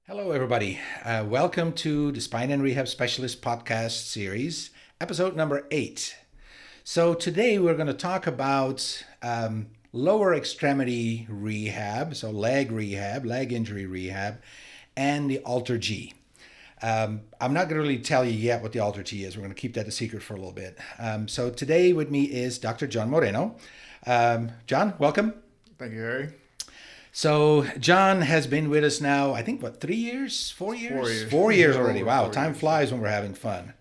Hello, everybody. Welcome to the Spine and Rehab Specialist podcast series, episode number 8. So, today we're going to talk about lower extremity rehab, so leg rehab, leg injury rehab, and the AlterG. I'm not going to really tell you yet what the AlterG is. We're going to keep that a secret for a little bit. So, today with me is Dr. John Moreno. John, welcome. Thank you, Harry. So John has been with us now, I think, 3 years? 4 years? 4 years. 4 years already. Over Wow, 4 time years, flies when we're having fun.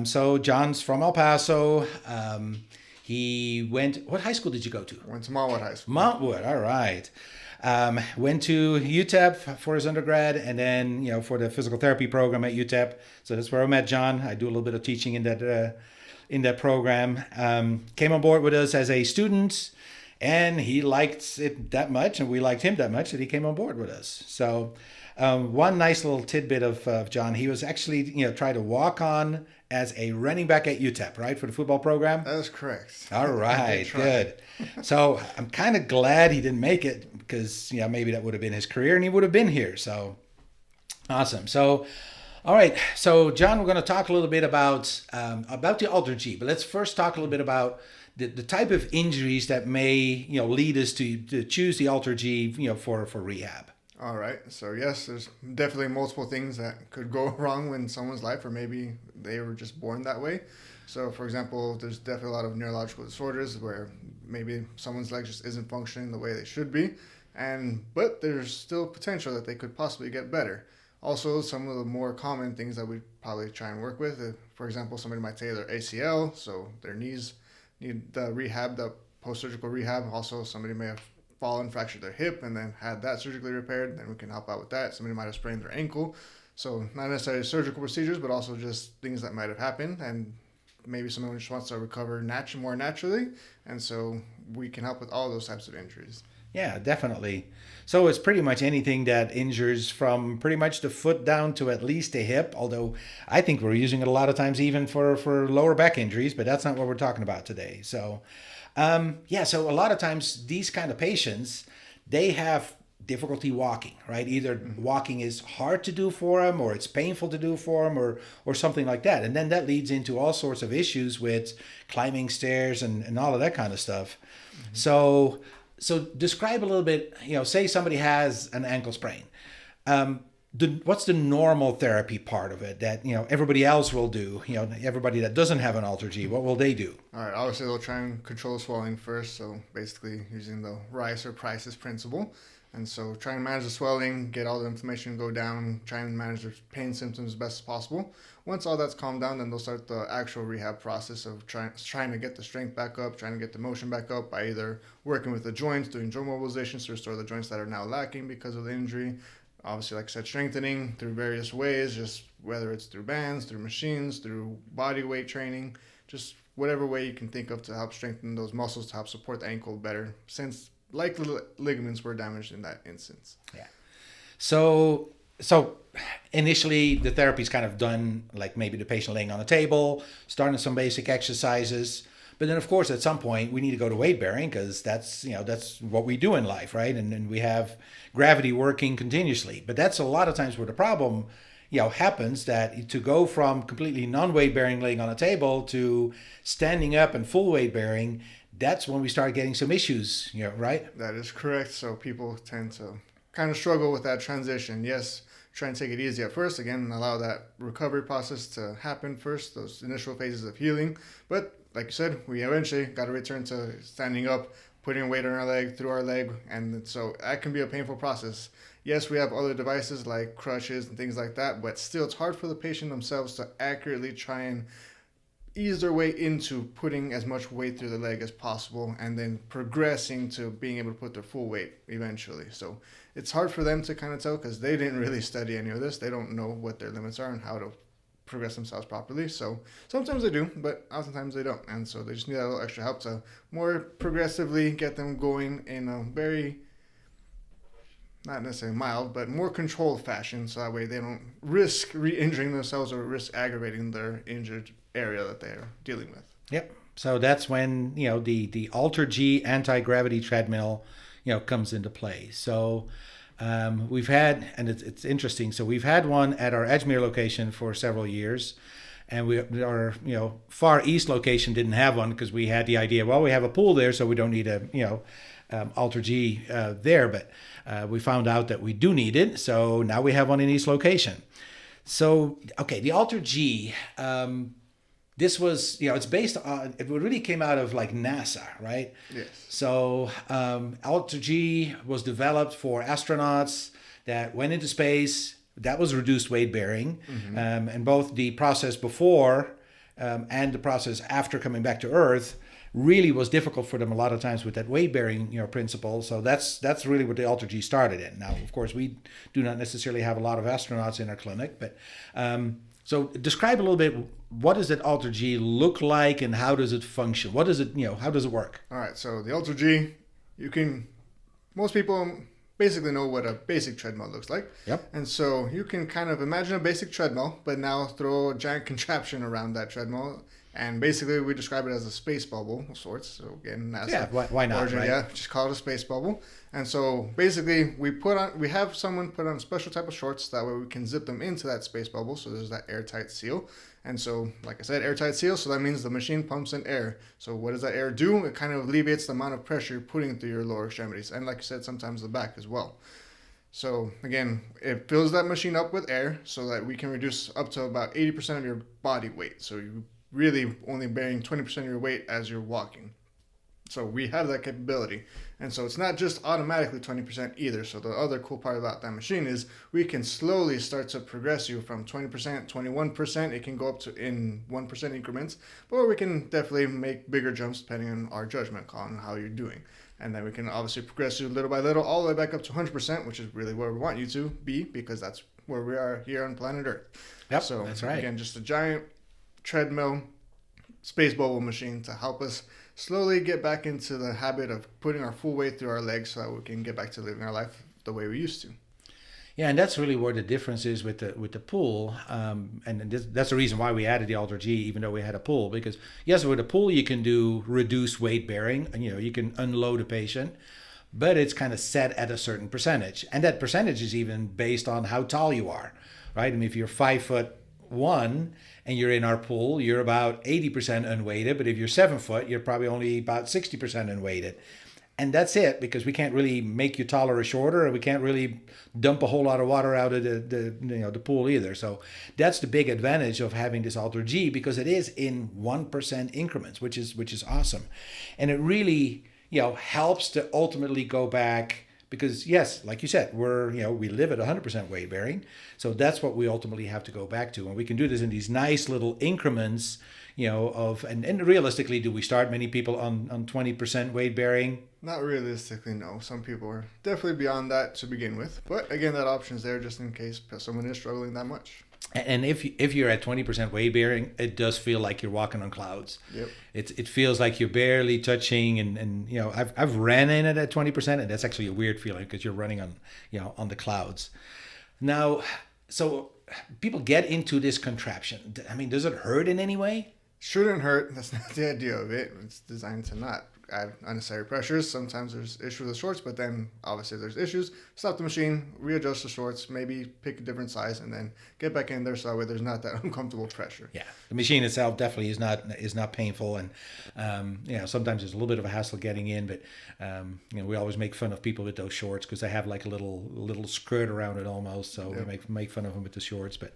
So John's from El Paso. He went, what high school did you go to? Went to Montwood High School. Montwood, all right. Went to UTEP for his undergrad and then, for the physical therapy program at UTEP. So that's where I met John. I do a little bit of teaching in that program. Came on board with us as a student. And he liked it that much, and we liked him that much that he came on board with us. So, one nice little tidbit of John, he was actually, tried to walk on as a running back at UTEP, right, for the football program? That is correct. All right, good. So, I'm kind of glad he didn't make it because, maybe that would have been his career and he would have been here. So, awesome. So, all right. So, John, we're going to talk a little bit about the AlterG, but let's first talk a little bit about the type of injuries that may lead us to choose the AlterG for rehab. All right. So, yes, there's definitely multiple things that could go wrong in someone's life, or maybe they were just born that way. So, for example, there's definitely a lot of neurological disorders where maybe someone's leg just isn't functioning the way they should be, but there's still potential that they could possibly get better. Also, some of the more common things that we probably try and work with, for example, somebody might say their ACL, so their knees need the rehab, the post-surgical rehab. Also, somebody may have fallen, fractured their hip, and then had that surgically repaired. Then we can help out with that. Somebody might have sprained their ankle. So not necessarily surgical procedures, but also just things that might have happened. And maybe someone just wants to recover more naturally. And so we can help with all those types of injuries. Yeah, definitely. So it's pretty much anything that injures from pretty much the foot down to at least the hip, although I think we're using it a lot of times even for lower back injuries, but that's not what we're talking about today. So, so a lot of times these kind of patients, they have difficulty walking, right? Either walking is hard to do for them or it's painful to do for them or something like that. And then that leads into all sorts of issues with climbing stairs and all of that kind of stuff. Mm-hmm. So describe a little bit, say somebody has an ankle sprain. What's the normal therapy part of it that, everybody else will do? Everybody that doesn't have an AlterG, what will they do? All right, obviously they'll try and control the swelling first. So basically using the Rice or Price's principle. And so try and manage the swelling, get all the inflammation go down, try and manage the pain symptoms as best as possible. Once all that's calmed down, then they'll start the actual rehab process of trying to get the strength back up, trying to get the motion back up by either working with the joints, doing joint mobilizations to restore the joints that are now lacking because of the injury. Obviously, like I said, strengthening through various ways, just whether it's through bands, through machines, through body weight training, just whatever way you can think of to help strengthen those muscles to help support the ankle better, since likely ligaments were damaged in that instance. Yeah. So initially the therapy is kind of done like maybe the patient laying on a table, starting some basic exercises. But then of course at some point we need to go to weight bearing because that's what we do in life, right? And we have gravity working continuously. But that's a lot of times where the problem happens, that to go from completely non-weight bearing laying on a table to standing up and full weight bearing, that's when we start getting some issues, right? That is correct. So people tend to kind of struggle with that transition. Yes, try and take it easy at first. Again, allow that recovery process to happen first, those initial phases of healing. But like you said, we eventually got to return to standing up, putting weight on our leg, through our leg. And so that can be a painful process. Yes, we have other devices like crutches and things like that, but still it's hard for the patient themselves to accurately try and ease their way into putting as much weight through the leg as possible and then progressing to being able to put their full weight eventually. So it's hard for them to kind of tell because they didn't really study any of this. They don't know what their limits are and how to progress themselves properly. So sometimes they do, but oftentimes they don't. And so they just need a little extra help to more progressively get them going in a very, not necessarily mild, but more controlled fashion. So that way they don't risk re-injuring themselves or risk aggravating their injured area that they're dealing with. Yep. So that's when, the AlterG anti-gravity treadmill, comes into play. So We've had, and it's interesting. So we've had one at our Edgemere location for several years, and our far east location didn't have one because we had the idea. Well, we have a pool there, so we don't need a AlterG there. But we found out that we do need it, so now we have one in each location. So okay, the AlterG. This was, it's based on, it really came out of like NASA, right? Yes. So AlterG was developed for astronauts that went into space. That was reduced weight bearing. And both the process before and the process after coming back to Earth really was difficult for them a lot of times with that weight bearing principle. So that's really what the AlterG started in. Now, of course, we do not necessarily have a lot of astronauts in our clinic, but so describe a little bit, what does that AlterG look like and how does it function? What does it, how does it work? All right, so the AlterG, most people basically know what a basic treadmill looks like. Yep. And so you can kind of imagine a basic treadmill, but now throw a giant contraption around that treadmill. And basically, we describe it as a space bubble of sorts. So again, NASA. Yeah, why not? Origin, right? Yeah, just call it a space bubble. And so basically, we have someone put on a special type of shorts. That way, we can zip them into that space bubble. So there's that airtight seal. And so, like I said, airtight seal. So that means the machine pumps in air. So what does that air do? It kind of alleviates the amount of pressure you're putting through your lower extremities, and like I said, sometimes the back as well. So again, it fills that machine up with air so that we can reduce up to about 80% of your body weight. So you really only bearing 20% of your weight as you're walking. So we have that capability. And so it's not just automatically 20% either. So the other cool part about that machine is we can slowly start to progress you from 20%, 21%. It can go up to in 1% increments, or we can definitely make bigger jumps depending on our judgment call and how you're doing. And then we can obviously progress you little by little all the way back up to 100%, which is really where we want you to be, because that's where we are here on planet Earth. Yep, so that's right. Again, just a giant treadmill space bubble machine to help us slowly get back into the habit of putting our full weight through our legs so that we can get back to living our life the way we used to. Yeah, and that's really where the difference is with the pool, that's the reason why we added the AlterG, even though we had a pool. Because yes, with a pool you can do reduced weight bearing, and you can unload a patient, but it's kind of set at a certain percentage, and that percentage is even based on how tall you are, right? I mean, if you're 5'1" and you're in our pool, you're about 80% unweighted, but if you're 7 foot, you're probably only about 60% unweighted. And that's it, because we can't really make you taller or shorter, and we can't really dump a whole lot of water out of the pool either. So that's the big advantage of having this AlterG, because it is in 1% increments, which is awesome. And it really helps to ultimately go back, because yes, like you said, we live at 100% weight bearing, so that's what we ultimately have to go back to, and we can do this in these nice little increments, and realistically, do we start many people on 20% weight bearing? Not realistically, no. Some people are definitely beyond that to begin with, but again, that option is there just in case someone is struggling that much. And if you're at 20% weight bearing, it does feel like you're walking on clouds. Yep. It feels like you're barely touching, and I've ran in it at 20%, and that's actually a weird feeling because you're running on the clouds. Now, so people get into this contraption. I mean, does it hurt in any way? Shouldn't hurt. That's not the idea of it. It's designed to not add unnecessary pressures. Sometimes there's issues with the shorts, but then obviously there's issues. Stop the machine, readjust the shorts, maybe pick a different size, and then get back in there so that way there's not that uncomfortable pressure. Yeah, the machine itself definitely is not painful, and sometimes there's a little bit of a hassle getting in, but we always make fun of people with those shorts because they have like a little skirt around it almost, so Yep. we make fun of them with the shorts. But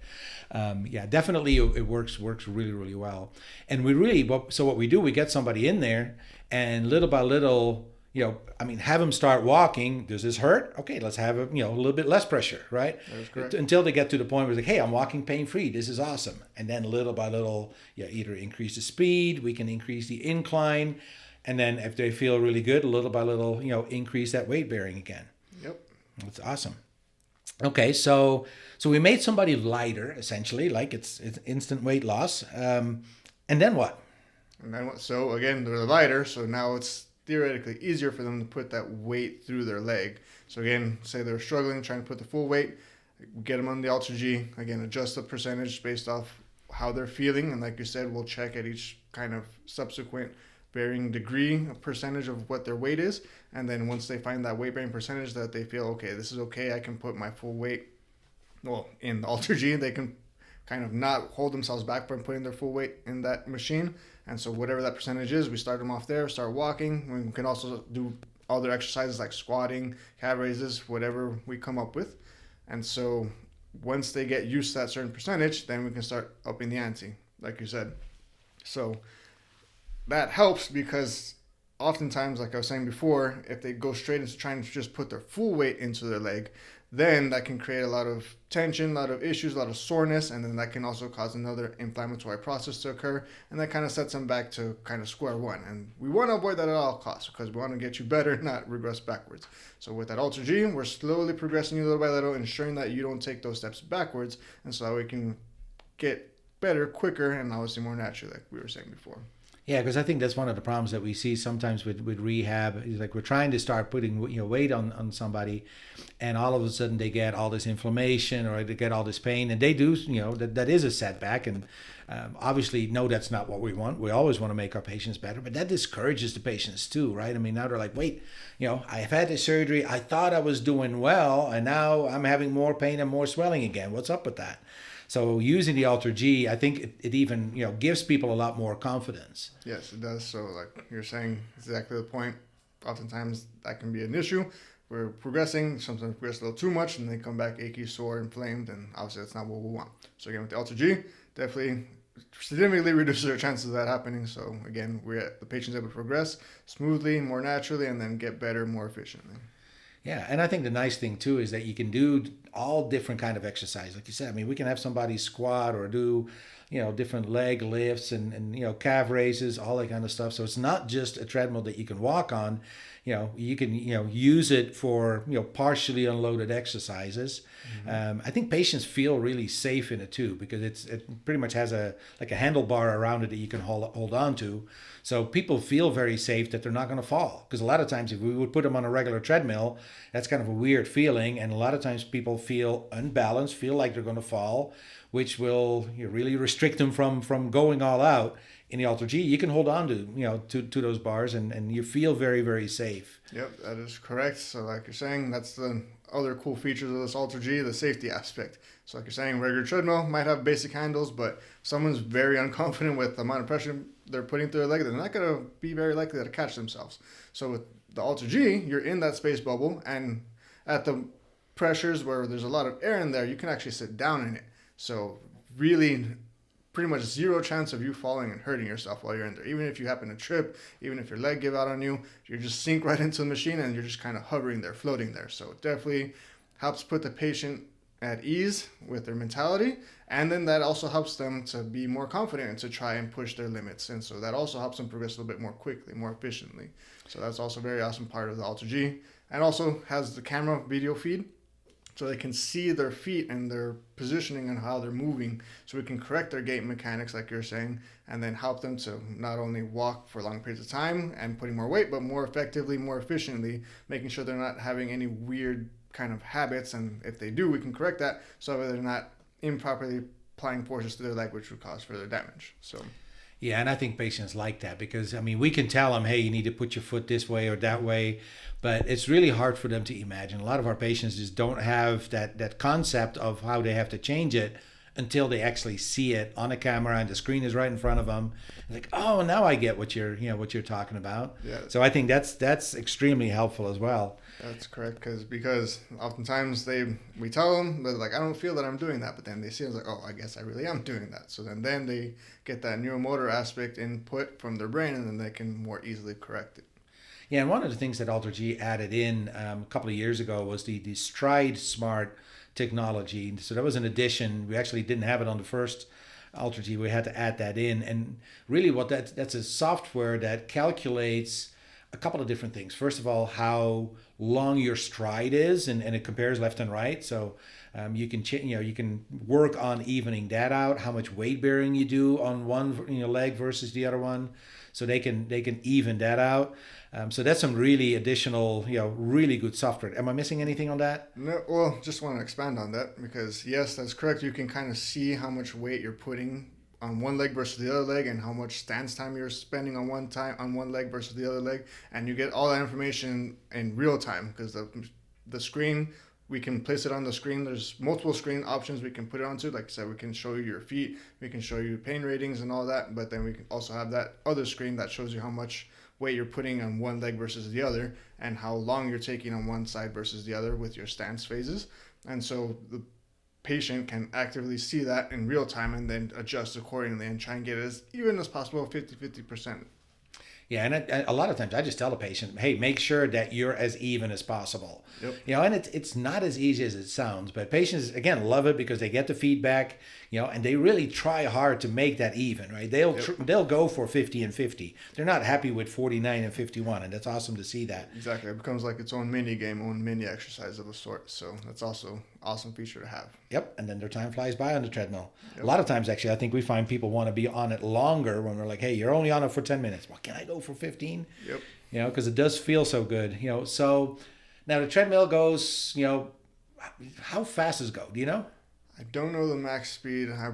definitely it works really, really well. And what we do, we get somebody in there, and little by little, have them start walking. Does this hurt? Okay, let's have a little bit less pressure, right? That is correct. Until they get to the point where it's like, hey, I'm walking pain-free. This is awesome. And then little by little, either increase the speed, we can increase the incline, and then if they feel really good, little by little, increase that weight bearing again. Yep. That's awesome. Okay, so we made somebody lighter, essentially, like it's instant weight loss. And then what? And then so again, they're lighter, so now it's theoretically easier for them to put that weight through their leg. So again, say they're struggling, trying to put the full weight, get them on the AlterG. Again, adjust the percentage based off how they're feeling, and like you said, we'll check at each kind of subsequent varying degree, a percentage of what their weight is. And then once they find that weight bearing percentage that they feel, okay, this is okay, I can put my full weight, well, in the AlterG, they can kind of not hold themselves back from putting their full weight in that machine. And so whatever that percentage is, we start them off there, start walking. We can also do other exercises like squatting, calf raises, whatever we come up with. And so once they get used to that certain percentage, then we can start upping the ante, like you said. So that helps because oftentimes, like I was saying before, if they go straight into trying to just put their full weight into their leg, then that can create a lot of tension, a lot of issues, a lot of soreness, and then that can also cause another inflammatory process to occur, and that kind of sets them back to kind of square one. And we want to avoid that at all costs because we want to get you better, not regress backwards. So with that AlterG, we're slowly progressing you little by little, ensuring that you don't take those steps backwards, and so that we can get better quicker and obviously more naturally, like we were saying before. Yeah, because I think that's one of the problems that we see sometimes with rehab is like we're trying to start putting weight on somebody, and all of a sudden they get all this inflammation or they get all this pain, and they do that is a setback, and obviously no, that's not what we want. We always want to make our patients better, but that discourages the patients too, right? I mean, now they're like, wait, I've had this surgery, I thought I was doing well, and now I'm having more pain and more swelling again. What's up with that? So using the AlterG, I think it even gives people a lot more confidence. Yes, it does. So like you're saying, exactly the point. Oftentimes that can be an issue. We're progressing, sometimes progress a little too much, and they come back achy, sore, inflamed, and obviously that's not what we want. So again, with the AlterG, definitely significantly reduces our chances of that happening. So again, the patient's able to progress smoothly, more naturally, and then get better more efficiently. Yeah, and I think the nice thing too is that you can do all different kind of exercise. Like you said, I mean, we can have somebody squat or do, different leg lifts and calf raises, all that kind of stuff. So it's not just a treadmill that you can walk on. You can use it for partially unloaded exercises. I think patients feel really safe in it too because it pretty much has a handlebar around it that you can hold on to. So people feel very safe that they're not going to fall, because a lot of times if we would put them on a regular treadmill, that's kind of a weird feeling, and a lot of times people feel unbalanced, feel like they're going to fall, which will really restrict them from going all out. In the AlterG, you can hold on to those bars and you feel very, very safe. Yep, that is correct. So like you're saying, that's the other cool features of this AlterG, the safety aspect. So like you're saying, regular treadmill might have basic handles, but if someone's very unconfident with the amount of pressure they're putting through their leg, they're not going to be very likely to catch themselves. So with the AlterG, you're in that space bubble, and at the pressures where there's a lot of air in there, you can actually sit down in it. So really pretty much zero chance of you falling and hurting yourself while you're in there. Even if you happen to trip, even if your leg give out on you, you just sink right into the machine and you're just kind of hovering there, floating there. So it definitely helps put the patient at ease with their mentality, and then that also helps them to be more confident and to try and push their limits. And so that also helps them progress a little bit more quickly, more efficiently. So that's also a very awesome part of the AlterG, and also has the camera video feed, so they can see their feet and their positioning and how they're moving, so we can correct their gait mechanics like you're saying, and then help them to not only walk for long periods of time and putting more weight, but more effectively, more efficiently, making sure they're not having any weird kind of habits, and if they do, we can correct that so that they're not improperly applying forces to their leg, which would cause further damage. So yeah, and I think patients like that because, I mean, we can tell them, hey, you need to put your foot this way or that way, but it's really hard for them to imagine. A lot of our patients just don't have that concept of how they have to change it until they actually see it on a camera and the screen is right in front of them. Like, oh, now I get what you're talking about. Yeah. So I think that's extremely helpful as well. That's correct, because oftentimes we tell them, they're like, I don't feel that I'm doing that, but then they see it's like, oh, I guess I really am doing that. So then they get that neuromotor aspect input from their brain, and then they can more easily correct it. Yeah, and one of the things that AlterG added in a couple of years ago was the Stride Smart technology. So that was an addition. We actually didn't have it on the first AlterG. We had to add that in, and really what that's a software that calculates a couple of different things. First of all, how long your stride is, and it compares left and right. So you can you can work on evening that out. How much weight bearing you do on one leg versus the other one, so they can even that out. So that's some really additional really good software. Am I missing anything on that? No, well, just want to expand on that because yes, that's correct. You can kind of see how much weight you're putting on one leg versus the other leg and how much stance time you're spending on one leg versus the other leg, and you get all that information in real time because the screen, we can place it on the screen. There's multiple screen options we can put it onto. Like I said, we can show you your feet, we can show you pain ratings and all that, but then we can also have that other screen that shows you how much weight you're putting on one leg versus the other and how long you're taking on one side versus the other with your stance phases. And so the patient can actively see that in real time and then adjust accordingly and try and get it as even as possible, 50-50%. Yeah, and a lot of times I just tell the patient, hey, make sure that you're as even as possible. Yep. And it's not as easy as it sounds, but patients, again, love it because they get the feedback, and they really try hard to make that even, right? They'll go for 50 and 50. They're not happy with 49 and 51, and that's awesome to see that. Exactly. It becomes like its own mini game, own mini exercise of a sort. So that's also an awesome feature to have. Yep, and then their time flies by on the treadmill. Yep. A lot of times, actually, I think we find people want to be on it longer when we're like, hey, you're only on it for 10 minutes. Well, can I go for 15? Yep. Because it does feel so good. So now the treadmill goes, how fast does it go? Do you know? I don't know the max speed. I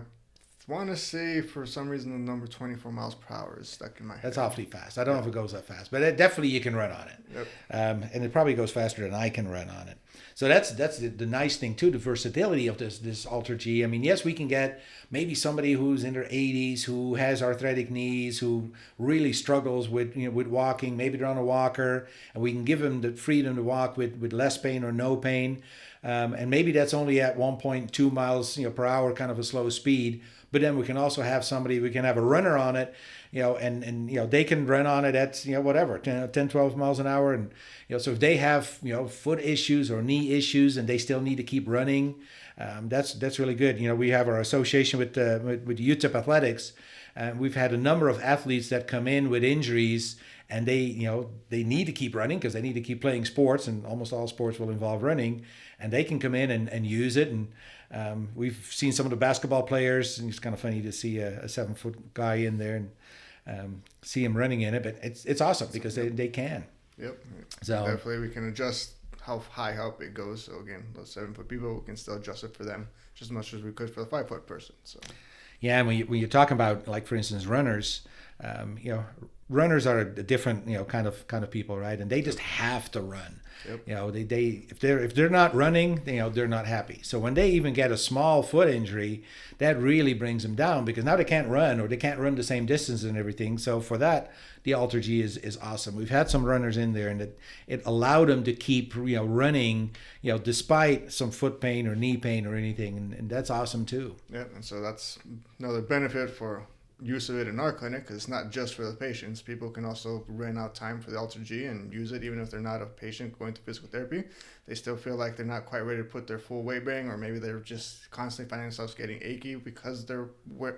want to say for some reason the number 24 miles per hour is stuck in my head. That's awfully fast. I don't know if it goes that fast, but definitely you can run on it. Yep. And it probably goes faster than I can run on it. So that's the nice thing too, the versatility of this AlterG. I mean, yes, we can get maybe somebody who's in their 80s, who has arthritic knees, who really struggles with walking. Maybe they're on a walker, and we can give them the freedom to walk with less pain or no pain. And maybe that's only at 1.2 miles per hour, kind of a slow speed. But then we can also have we can have a runner on it, and they can run on it at, whatever, 10, 12 miles an hour. And, so if they have, foot issues or knee issues and they still need to keep running, that's really good. We have our association with UTEP Athletics. We've had a number of athletes that come in with injuries and they need to keep running because they need to keep playing sports, and almost all sports will involve running, and they can come in and use it. And we've seen some of the basketball players, and it's kind of funny to see a 7-foot guy in there and see him running in it, but it's awesome because they can. Yep. So definitely we can adjust how high up it goes. So again, those 7-foot people, we can still adjust it for them just as much as we could for the 5-foot person. So yeah, and when you're talking about, like, for instance, runners, runners are a different kind of people, right? And they just have to run. Yep. If they're not running, they're not happy. So when they even get a small foot injury, that really brings them down because now they can't run, or they can't run the same distance and everything. So for that, the AlterG is awesome. We've had some runners in there, and it allowed them to keep running, despite some foot pain or knee pain or anything, and that's awesome too. Yeah, and so that's another benefit for use of it in our clinic, because it's not just for the patients. People can also rent out time for the AlterG and use it even if they're not a patient going to physical therapy. They still feel like they're not quite ready to put their full weight bearing, or maybe they're just constantly finding themselves getting achy because they're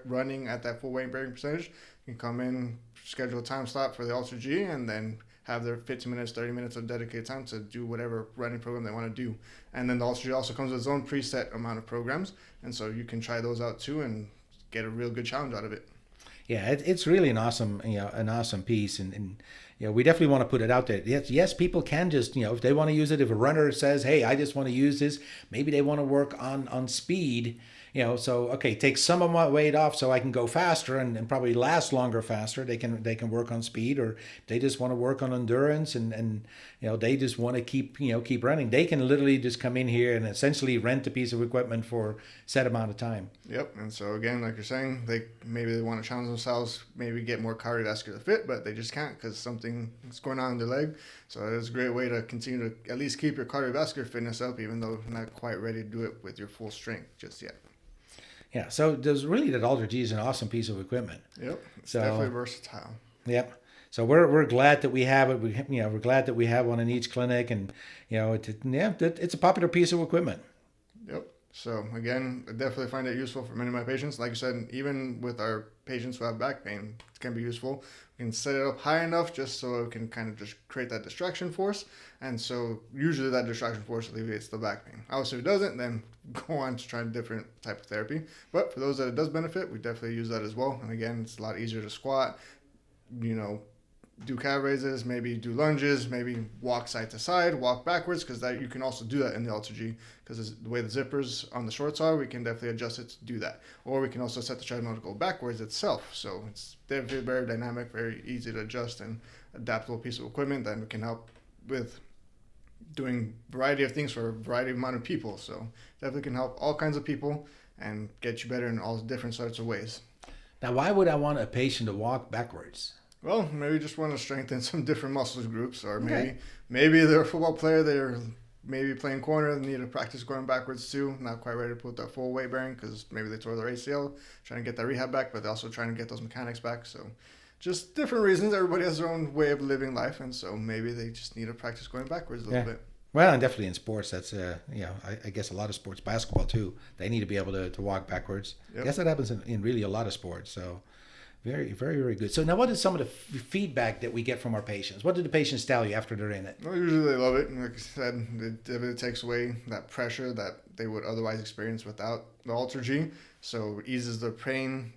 running at that full weight bearing percentage. You can come in, schedule a time slot for the AlterG, and then have their 15 minutes, 30 minutes of dedicated time to do whatever running program they want to do. And then the AlterG also comes with its own preset amount of programs, and so you can try those out too and get a real good challenge out of it. Yeah, it's really an awesome piece, and we definitely want to put it out there. Yes, people can just, if they want to use it. If a runner says, hey, I just want to use this, maybe they want to work on speed. So okay, take some of my weight off so I can go faster and probably last longer faster. They can work on speed, or they just want to work on endurance and they just want to keep running. They can literally just come in here and essentially rent a piece of equipment for a set amount of time. Yep. And so again, like you're saying, maybe they want to challenge themselves, maybe get more cardiovascular fit, but they just can't because something is going on in their leg. So it's a great way to continue to at least keep your cardiovascular fitness up, even though you're not quite ready to do it with your full strength just yet. Yeah, so there's really that AlterG is an awesome piece of equipment. Yep, it's definitely versatile. Yep. So we're glad that we have it. We're glad that we have one in each clinic, and it's a popular piece of equipment. Yep. So again, I definitely find it useful for many of my patients. Like I said, even with our patients who have back pain, it can be useful. We can set it up high enough just so it can kind of just create that distraction force. And so usually that distraction force alleviates the back pain. Obviously, if it doesn't, then go on to try a different type of therapy. But for those that it does benefit, we definitely use that as well. And again, it's a lot easier to squat, do calf raises, maybe do lunges, maybe walk side to side, walk backwards, because that you can also do that in the AlterG, because the way the zippers on the shorts are, we can definitely adjust it to do that. Or we can also set the treadmill to go backwards itself. So it's definitely very dynamic, very easy to adjust, and adaptable piece of equipment that can help with doing variety of things for a variety of amount of people. So definitely can help all kinds of people and get you better in all different sorts of ways. Now, why would I want a patient to walk backwards? Well, maybe you just want to strengthen some different muscles groups, or Okay. maybe they're a football player, they're maybe playing corner, they need to practice going backwards too, not quite ready to put that full weight bearing because maybe they tore their ACL, trying to get that rehab back, but they're also trying to get those mechanics back. So just different reasons. Everybody has their own way of living life, and so maybe they just need to practice going backwards a little bit. Well, and definitely in sports, that's I guess a lot of sports, basketball too. They need to be able to walk backwards. Yep. I guess that happens in really a lot of sports. So very, very, very good. So now, what is some of the feedback that we get from our patients? What do the patients tell you after they're in it? Well, usually they love it. Like I said, it takes away that pressure that they would otherwise experience without the AlterG. So it eases their pain,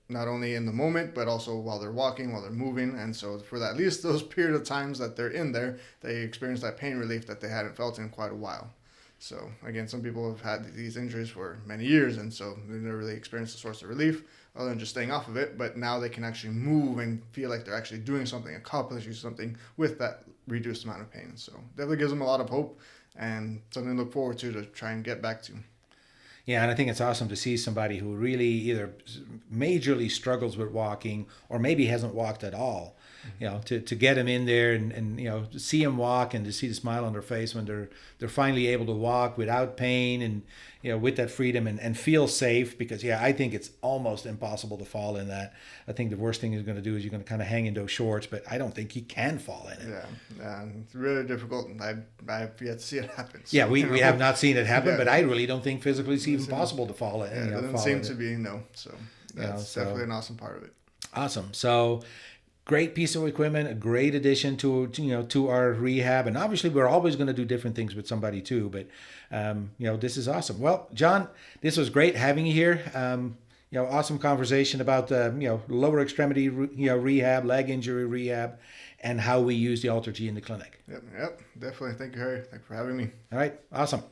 not only in the moment, but also while they're walking, while they're moving. And so for at least those period of times that they're in there, they experience that pain relief that they hadn't felt in quite a while. So again, some people have had these injuries for many years, and so they never really experienced a source of relief other than just staying off of it. But now they can actually move and feel like they're actually doing something, accomplishing something with that reduced amount of pain. So definitely gives them a lot of hope and something to look forward to try and get back to. Yeah, and I think it's awesome to see somebody who really either majorly struggles with walking or maybe hasn't walked at all. To get them in there and to see them walk and to see the smile on their face when they're finally able to walk without pain and with that freedom and feel safe, because I think it's almost impossible to fall in that. I think the worst thing you're going to do is you're going to kind of hang in those shorts, but I don't think you can fall in it. Yeah, it's really difficult. I've yet to see it happen. So, Yeah, we have not seen it happen, Yeah. but I really don't think physically it's even possible to fall in. it doesn't fall seem in to it. be, no. So that's definitely an awesome part of it. Awesome. So great piece of equipment, a great addition to our rehab, and obviously we're always going to do different things with somebody too. But this is awesome. Well, John, this was great having you here. Awesome conversation about lower extremity rehab, leg injury rehab, and how we use the AlterG in the clinic. Yep, definitely. Thank you, Harry. Thanks for having me. All right, awesome.